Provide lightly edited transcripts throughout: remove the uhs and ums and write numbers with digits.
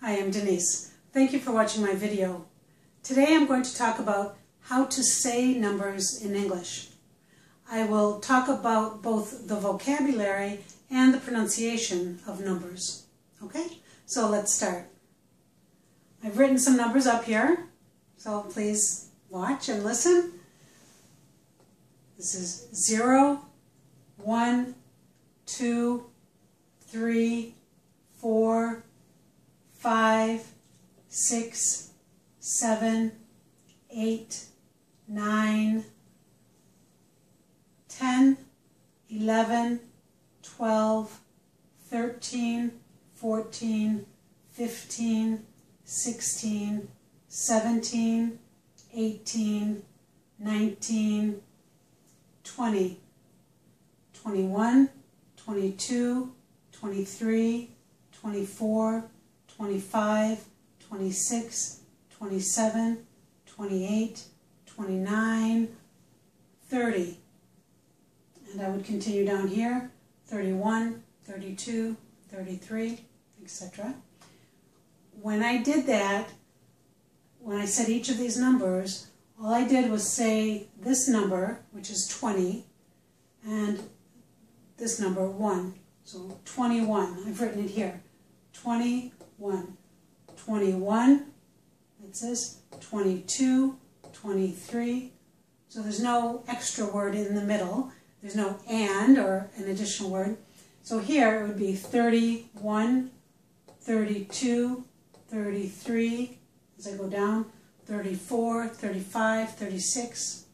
Hi, I'm Denise. Thank you for watching my video. Today I'm going to talk about how to say numbers in English. I will talk about both the vocabulary and the pronunciation of numbers. Okay, so let's start. I've written some numbers up here, so please watch and listen. This is 0, 1, 2, 3, 4, 5, 6, 7, 8, 9, 10, 11, 12, 13, 14, 15, 16, 17, 18, 19, 20, 21, 22, 23, 24, 25, 26, 27, 28, 29, 30. And I would continue down here, 31, 32, 33, etc. When I did that, when I said each of these numbers, all I did was say this number, which is 20, and this number 1. So 21, I've written it here. 21, 21, it says 22, 23, so there's no extra word in the middle, there's no and or an additional word, so here it would be 31, 32, 33, as I go down, 34, 35, 36,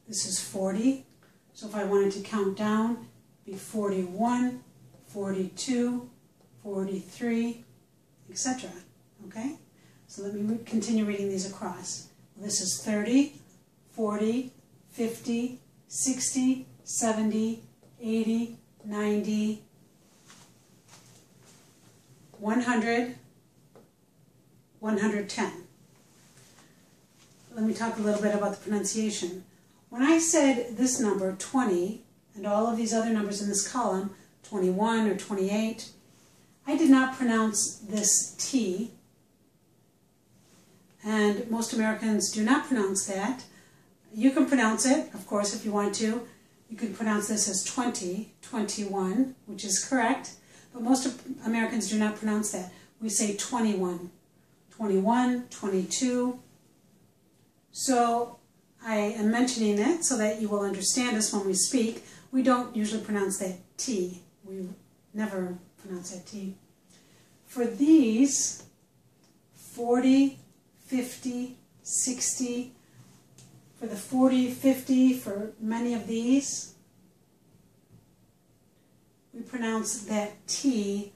this is 40, so if I wanted to count down, it'd be 41, 42, 43, etc. Okay? So let me continue reading these across. Well, this is 30, 40, 50, 60, 70, 80, 90, 100, 110. Let me talk a little bit about the pronunciation. When I said this number, 20, and all of these other numbers in this column, 21 or 28, I did not pronounce this T, and most Americans do not pronounce that. You can pronounce it, of course, if you want to. You can pronounce this as 20, 21, which is correct, but most Americans do not pronounce that. We say 21, 21, 22. So I am mentioning it so that you will understand us when we speak. We don't usually pronounce that T. We never pronounce that T. For these, 40, 50, 60, for the 40, 50, for many of these, we pronounce that T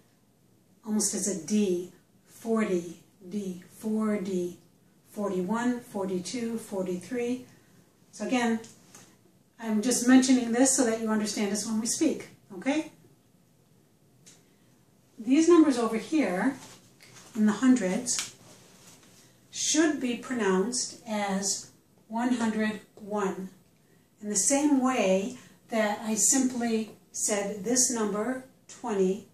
almost as a D, 40, D, 4D, 41, 42, 43. So again, I'm just mentioning this so that you understand us when we speak, okay? These numbers over here, in the hundreds, should be pronounced as 101. In the same way that I simply said this number, 20,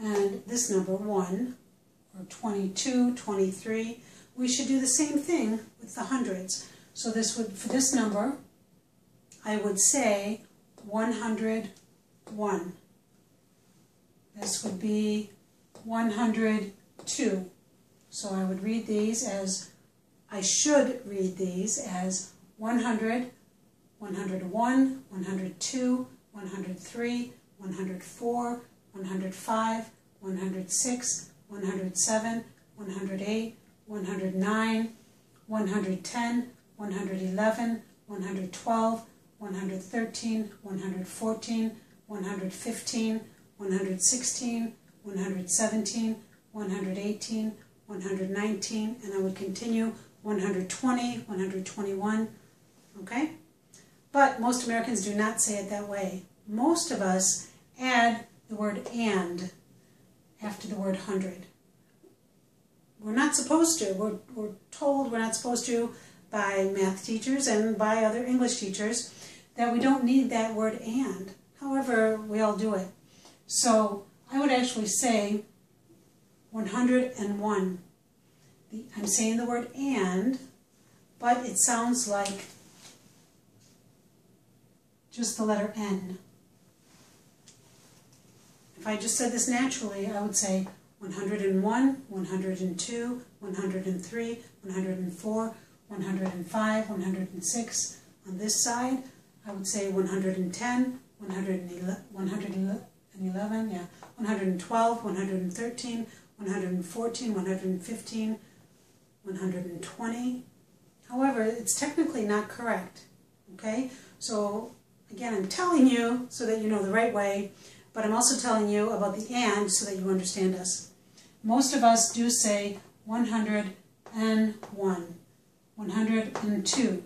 and this number, 1, or 22, 23, we should do the same thing with the hundreds. So this would, for this number, I would say 101. This would be 102. So I would read these as, I should read these as 100, 101, 102, 103, 104, 105, 106, 107, 108, 109, 110, 111, 112, 113, 114, 115, 116, 117, 118, 119, and I would continue 120, 121, okay? But most Americans do not say it that way. Most of us add the word and after the word 100. We're not supposed to. We're told we're not supposed to by math teachers and by other English teachers that we don't need that word and. However, we all do it. So I would actually say 101. I'm saying the word and, but it sounds like just the letter N. If I just said this naturally, I would say 101, 102, 103, 104, 105, 106. On this side, I would say 110, 111, 112, 113, 114, 115, 120. However, it's technically not correct. Okay? So, again, I'm telling you so that you know the right way, but I'm also telling you about the and so that you understand us. Most of us do say 101, 102,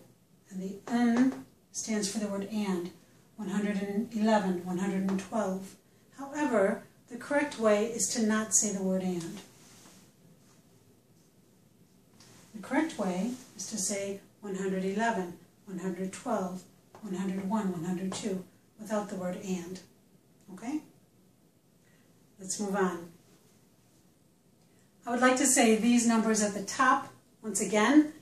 and the N stands for the word and, 111, 112. However, the correct way is to not say the word and. The correct way is to say 111, 112, 101, 102 without the word and. Okay? Let's move on. I would like to say these numbers at the top once again,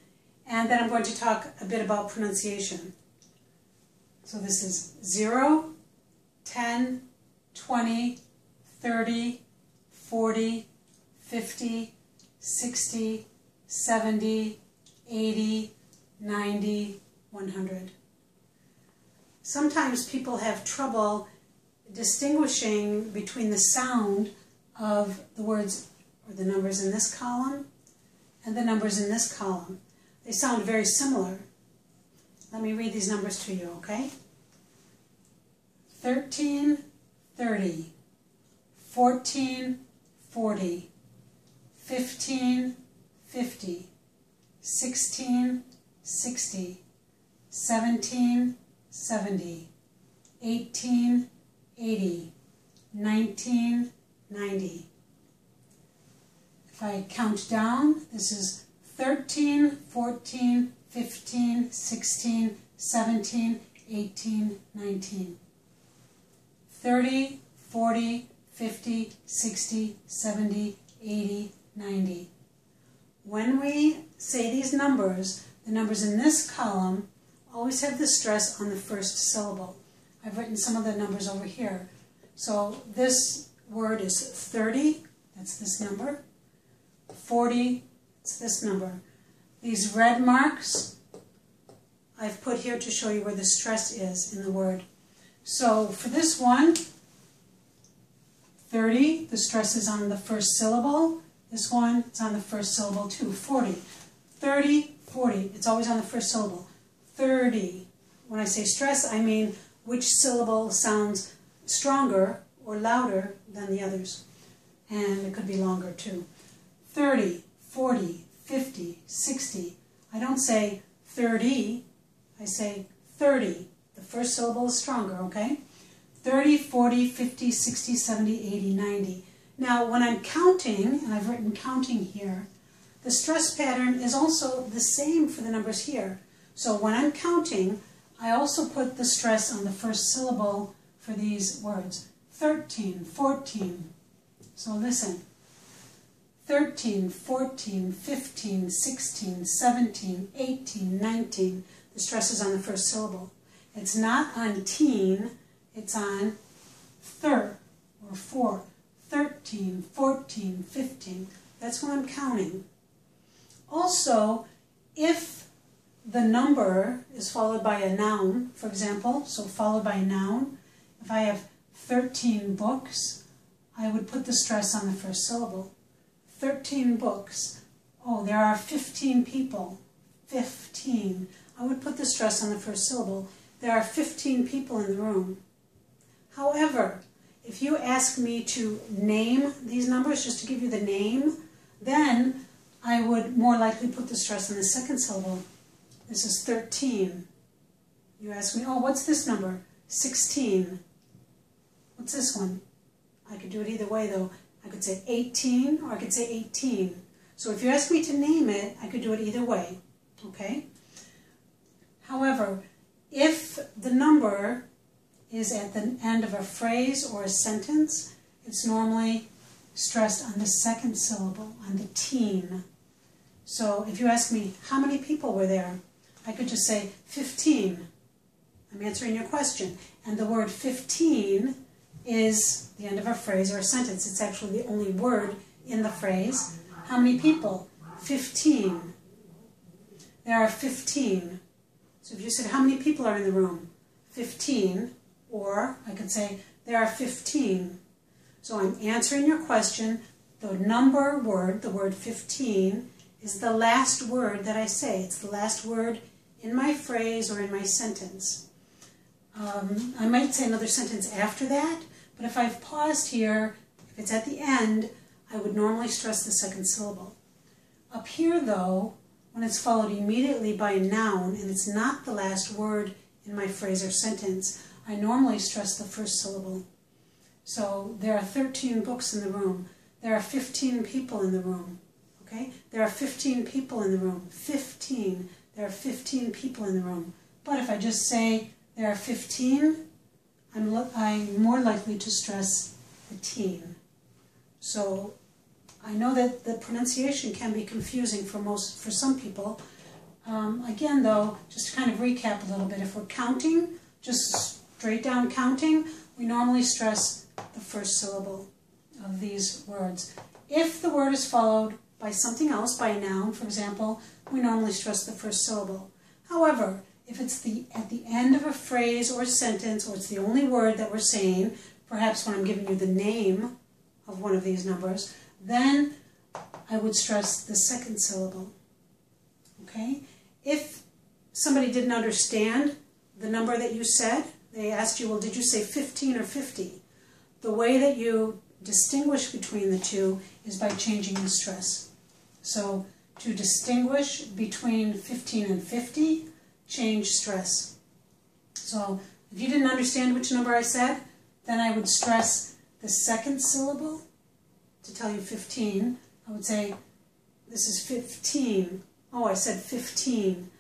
and then I'm going to talk a bit about pronunciation. So this is 0, 10, 20, 30, 40, 50, 60, 70, 80, 90, 100. Sometimes people have trouble distinguishing between the sound of the words or the numbers in this column and the numbers in this column. They sound very similar. Let me read these numbers to you, okay? 13, 30, 14, 40, 15, 50, 16, 60, 17, 70, 18, 80, 19, 90. If I count down, this is 13, 14, 15, 16, 17, 18, 19. 30, 40, 50, 60, 70, 80, 90. When we say these numbers, the numbers in this column always have the stress on the first syllable. I've written some of the numbers over here. So this word is 30, that's this number. 40, it's this number. These red marks I've put here to show you where the stress is in the word. So for this one, 30, the stress is on the first syllable. This one, it's on the first syllable too. 40, 30, 40, it's always on the first syllable. 30, when I say stress, I mean which syllable sounds stronger or louder than the others. And it could be longer too. 30, 40, 50, 60. I don't say 30, I say 30. The first syllable is stronger, okay? 30, 40, 50, 60, 70, 80, 90. Now, when I'm counting, and I've written counting here, the stress pattern is also the same for the numbers here. So when I'm counting, I also put the stress on the first syllable for these words. 13, 14. So listen. 13, 14, 15, 16, 17, 18, 19. The stress is on the first syllable. It's not on teen, it's on thir or four. 13, 14, 15. That's when I'm counting. Also, if the number is followed by a noun, for example, so followed by a noun, if I have 13 books, I would put the stress on the first syllable. 13 books. Oh, there are 15 people. 15. I would put the stress on the first syllable. There are 15 people in the room. However, if you ask me to name these numbers, just to give you the name, then I would more likely put the stress on the second syllable. This is 13. You ask me, oh, what's this number? 16. What's this one? I could do it either way, though. I could say 18, or I could say 18. So if you ask me to name it, I could do it either way, okay? However, if the number is at the end of a phrase or a sentence, it's normally stressed on the second syllable, on the teen. So if you ask me, how many people were there? I could just say 15. I'm answering your question. And the word 15 is the end of a phrase or a sentence. It's actually the only word in the phrase. How many people? 15. There are 15. So if you said, how many people are in the room? 15. Or I could say, there are 15. So I'm answering your question. The number word, the word 15, is the last word that I say. It's the last word in my phrase or in my sentence. I might say another sentence after that, but if I've paused here, if it's at the end, I would normally stress the second syllable. Up here, though, when it's followed immediately by a noun and it's not the last word in my phrase or sentence, I normally stress the first syllable. So there are 13 books in the room. There are 15 people in the room. Okay? There are 15 people in the room. 15. There are 15 people in the room. But if I just say there are 15, I'm more likely to stress the teen. So I know that the pronunciation can be confusing for some people. Again, though, just to kind of recap a little bit, if we're counting, just straight down counting, we normally stress the first syllable of these words. If the word is followed by something else, by a noun, for example, we normally stress the first syllable. However, if it's at the end of a phrase or sentence, or it's the only word that we're saying, perhaps when I'm giving you the name of one of these numbers, then I would stress the second syllable. Okay? If somebody didn't understand the number that you said, they asked you, well, did you say 15 or 50? The way that you distinguish between the two is by changing the stress. So to distinguish between 15 and 50, change stress. So if you didn't understand which number I said, then I would stress the second syllable to tell you 15. I would say, this is 15. Oh, I said 15.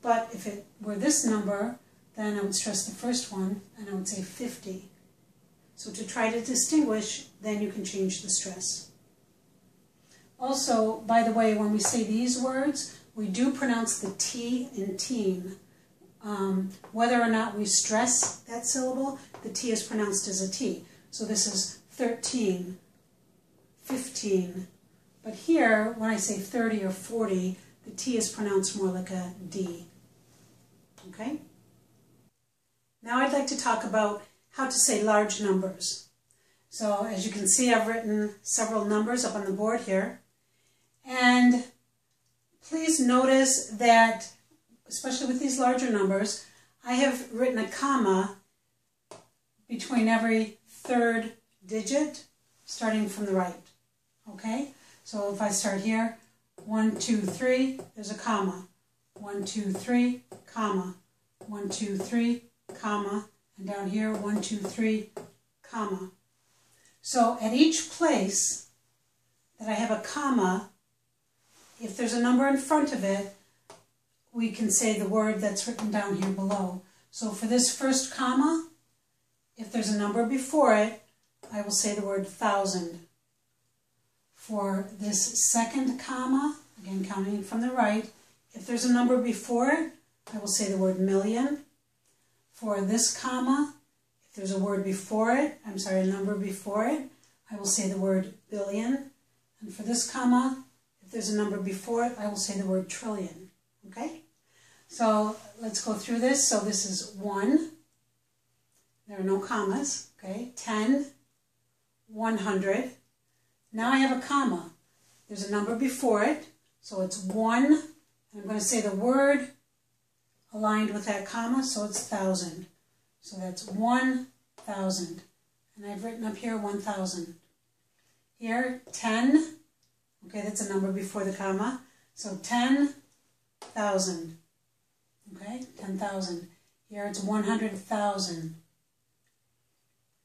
But if it were this number, then I would stress the first one, and I would say 50. So to try to distinguish, then you can change the stress. Also, by the way, when we say these words, we do pronounce the T in teen. Whether or not we stress that syllable, the T is pronounced as a T. So this is 13, 15. But here, when I say 30 or 40, the T is pronounced more like a D. Okay? Now I'd like to talk about how to say large numbers. So as you can see, I've written several numbers up on the board here. And please notice that, especially with these larger numbers, I have written a comma between every third digit, starting from the right. Okay? So if I start here, 1, 2, 3, there's a comma. 1, 2, 3, comma. 1, 2, 3, comma. And down here, 1, 2, 3, comma. So at each place that I have a comma, if there's a number in front of it, we can say the word that's written down here below. So for this first comma, if there's a number before it, I will say the word 1,000. For this second comma, again counting from the right, if there's a number before it, I will say the word million. For this comma, if there's a word before it, a number before it, I will say the word billion. And for this comma, if there's a number before it, I will say the word trillion. Okay? So let's go through this. So this is 1. There are no commas. Okay? 10, 100. Now I have a comma. There's a number before it. So it's 1. And I'm going to say the word aligned with that comma, so it's 1,000. So that's 1,000. And I've written up here 1,000. Here, 10. Okay, that's a number before the comma. So 10,000. Okay, 10,000. Here it's 100,000.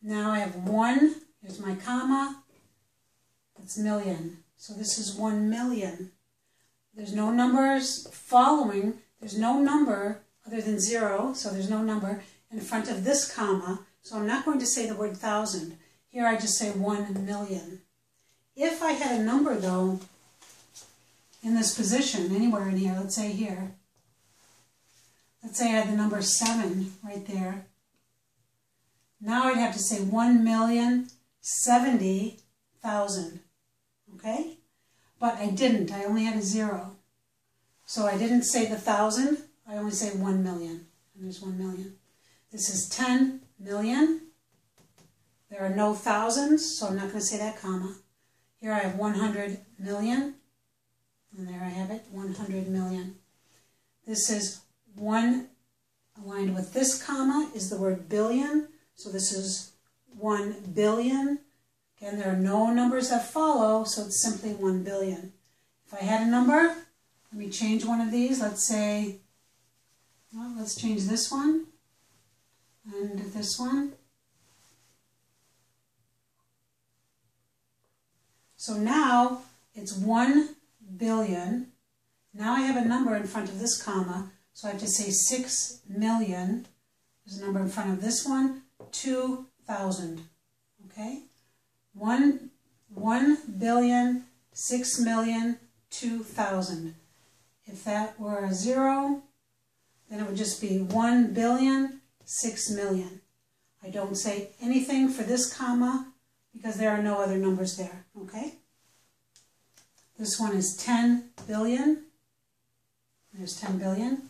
Now I have 1. Here's my comma. That's million. So this is 1 million. There's no numbers following. There's no number other than 0, so there's no number in front of this comma. So I'm not going to say the word 1,000. Here I just say 1 million. If I had a number, though, in this position, anywhere in here, let's say here, let's say I had the number 7 right there. Now I'd have to say 1,070,000, okay? But I didn't. I only had a 0. So I didn't say the 1,000. I only say 1 million. And there's 1 million. This is 10 million. There are no thousands, so I'm not going to say that comma. Here I have 100 million. And there I have it, 100 million. This is 1, aligned with this comma is the word billion. So this is 1 billion. Again, there are no numbers that follow, so it's simply 1 billion. If I had a number, let me change one of these. Let's say, well, let's change this one and this one. So now it's 1 billion. Now I have a number in front of this comma, so I have to say 6 million. There's a number in front of this one, 2,000. Okay? 1 billion, 6 million, 2,000. If that were a 0, then it would just be 1 billion, 6 million. I don't say anything for this comma because there are no other numbers there. Okay? This one is 10 billion. There's 10 billion.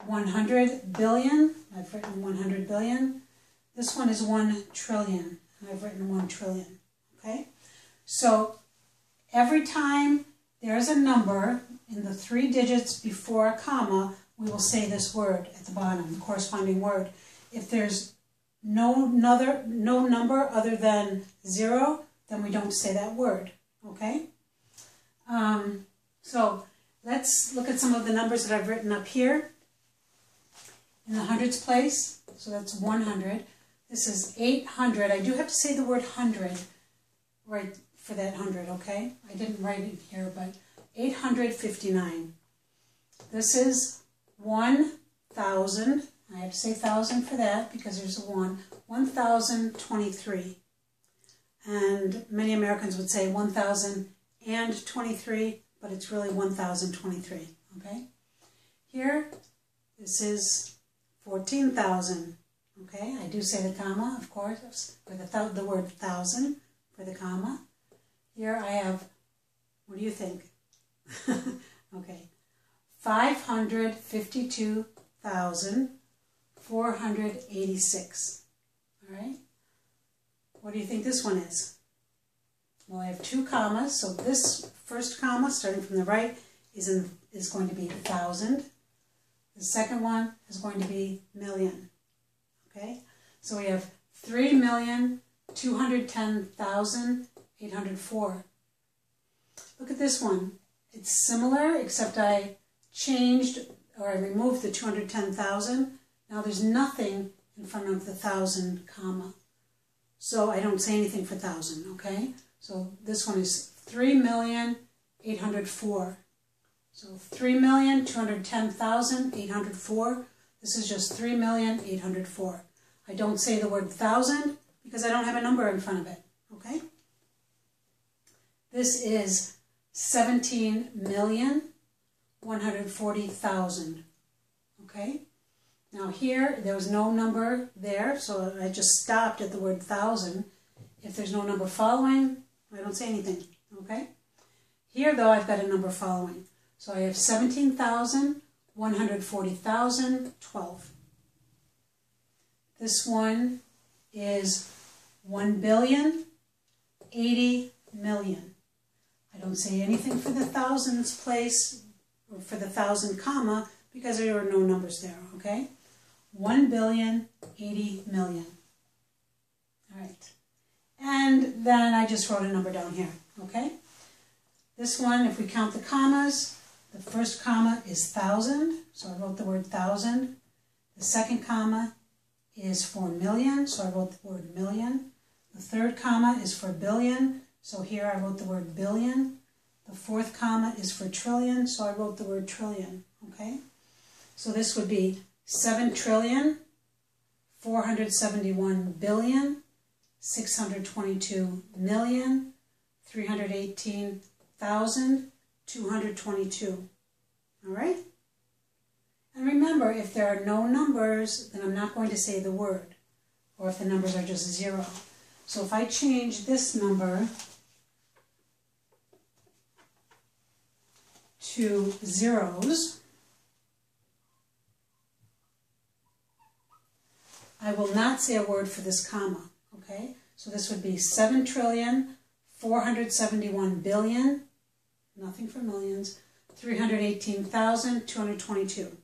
100 billion. I've written 100 billion. This one is 1 trillion. And I've written 1 trillion. Okay? So every time there is a number in the 3 digits before a comma, we will say this word at the bottom, the corresponding word. If there's no number other than 0, then we don't say that word. Okay? So let's look at some of the numbers that I've written up here. In the hundreds place, so that's 100. This is 800. I do have to say the word 100 right for that 100, okay? I didn't write it here, but 859. This is 1,000. I have to say 1,000 for that because there's a 1. 1,023. And many Americans would say 1,023, but it's really 1,023, okay? Here, this is 14,000, okay? I do say the comma, of course, or the word thousand for the comma. Here I have, what do you think? Okay, 552,486, all right? What do you think this one is? Well, I have 2 commas, so this first comma, starting from the right, is going to be 1,000. The second one is going to be million. Okay? So we have 3,210,804. Look at this one. It's similar, except I changed, or I removed the 210,000. Now there's nothing in front of the 1,000 comma. So I don't say anything for 1,000, okay? So this one is 3,804. So 3,210,804. This is just 3,804. I don't say the word 1,000 because I don't have a number in front of it, okay? This is 17,140,000, okay? Now here, there was no number there, so I just stopped at the word 1,000. If there's no number following, I don't say anything, okay? Here, though, I've got a number following. So I have 17,140,012. This one is 1,080,000,000. I don't say anything for the thousands place, or for the 1,000 comma, because there are no numbers there, okay? 1,080,000,000. All right. And then I just wrote a number down here, okay? This one, if we count the commas, the first comma is 1,000, so I wrote the word 1,000. The second comma is for million, so I wrote the word million. The third comma is for billion, so here I wrote the word billion. The fourth comma is for trillion, so I wrote the word trillion, okay? So this would be 7,471,622,392,000. 318,222. All right? And remember, if there are no numbers, then I'm not going to say the word, or if the numbers are just 0. So if I change this number to zeros, I will not say a word for this comma, okay? So this would be 7,471,000,000,000, nothing for millions, 318,222.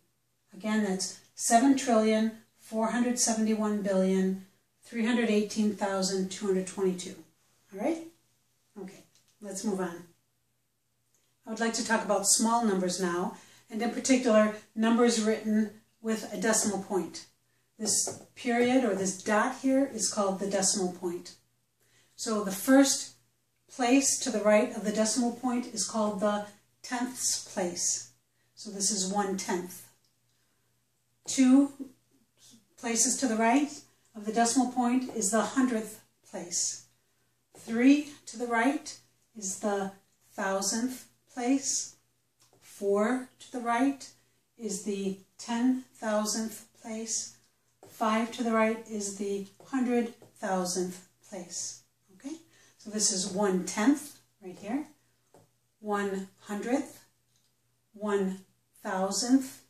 Again, that's 7,471,000,000,000, 318,222. All right? Okay, let's move on. I would like to talk about small numbers now, and in particular, numbers written with a decimal point. This period or this dot here is called the decimal point. So the first place to the right of the decimal point is called the tenths place. So this is 1/10. 2 places to the right of the decimal point is the 100th place. 3 to the right is the 1,000th place. 4 to the right is the 10,000th place. 5 to the right is the 100,000th place. Okay, so this is 1/10 right here, 100th, 1,000th,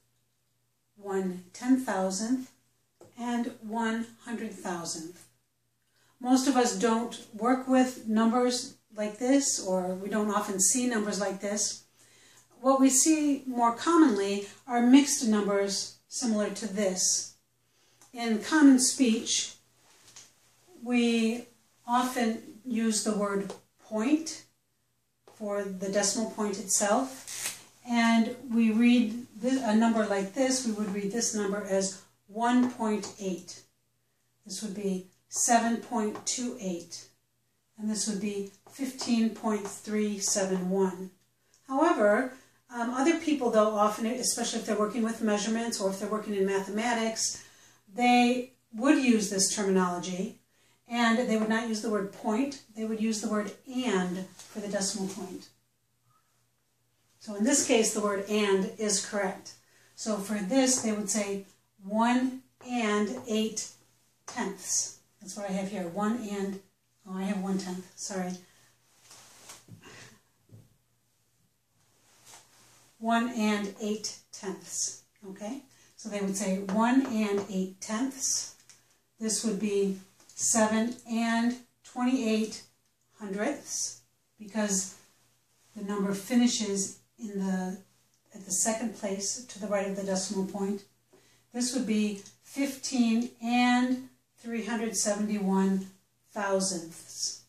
1/10,000th, and 100,000th. Most of us don't work with numbers like this, or we don't often see numbers like this. What we see more commonly are mixed numbers similar to this. In common speech, we often use the word point for the decimal point itself, and we read a number like this. We would read this number as 1.8. This would be 7.28, and this would be 15.371. However, other people, though, often, especially if they're working with measurements or if they're working in mathematics, they would use this terminology, and they would not use the word point. They would use the word and for the decimal point. So in this case, the word and is correct. So for this, they would say 1/8 tenths. That's what I have here. I have 1/10, sorry. 1/8 tenths, okay? So they would say 1/8 tenths. This would be 7/28 hundredths, because the number finishes at the second place to the right of the decimal point. This would be 15/371 thousandths.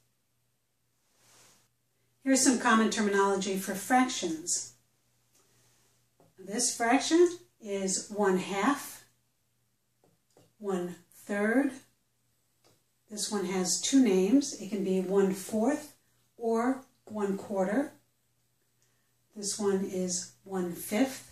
Here's some common terminology for fractions. This fraction is 1/2, 1/3. This one has two names. It can be 1/4 or 1/4. This one is 1/5.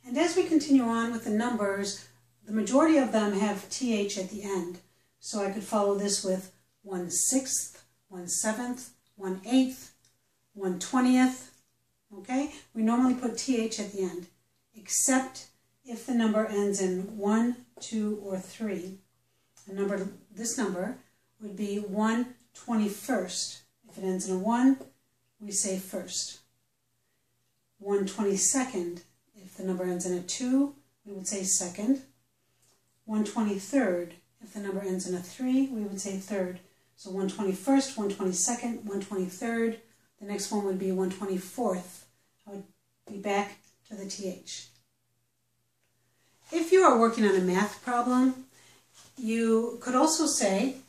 And as we continue on with the numbers, the majority of them have th at the end. So I could follow this with 1/6, 1/7, 1/8, 1/20. Okay? We normally put th at the end, except if the number ends in 1, 2, or 3. This number would be 1/21. If it ends in a 1, we say first. 1/22. If the number ends in a 2, we would say second. 1/23. If the number ends in a 3, we would say third. So 1/21, 1/22, 1/23. The next one would be 1/24. I would be back to the th. If you are working on a math problem, you could also say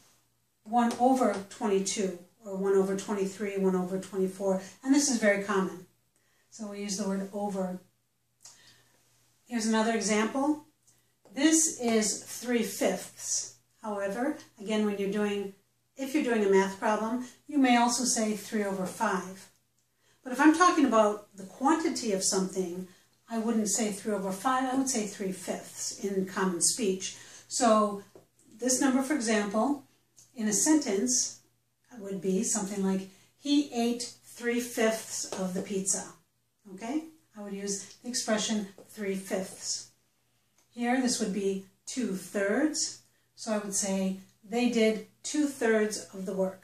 1/22, or 1/23, 1/24, and this is very common. So we use the word over. Here's another example. This is 3/5. However, again, if you're doing a math problem, you may also say 3/5. But if I'm talking about the quantity of something, I wouldn't say 3/5, I would say 3/5 in common speech. So this number, for example, in a sentence would be something like, he ate 3/5 of the pizza. Okay? I would use the expression 3/5. Here, this would be 2/3. So I would say they did 2/3 of the work.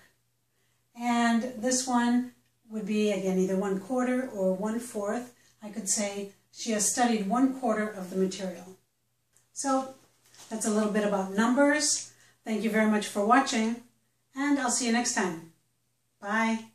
And this one would be, again, either 1/4 or 1/4. I could say she has studied 1/4 of the material. So that's a little bit about numbers. Thank you very much for watching, and I'll see you next time. Bye.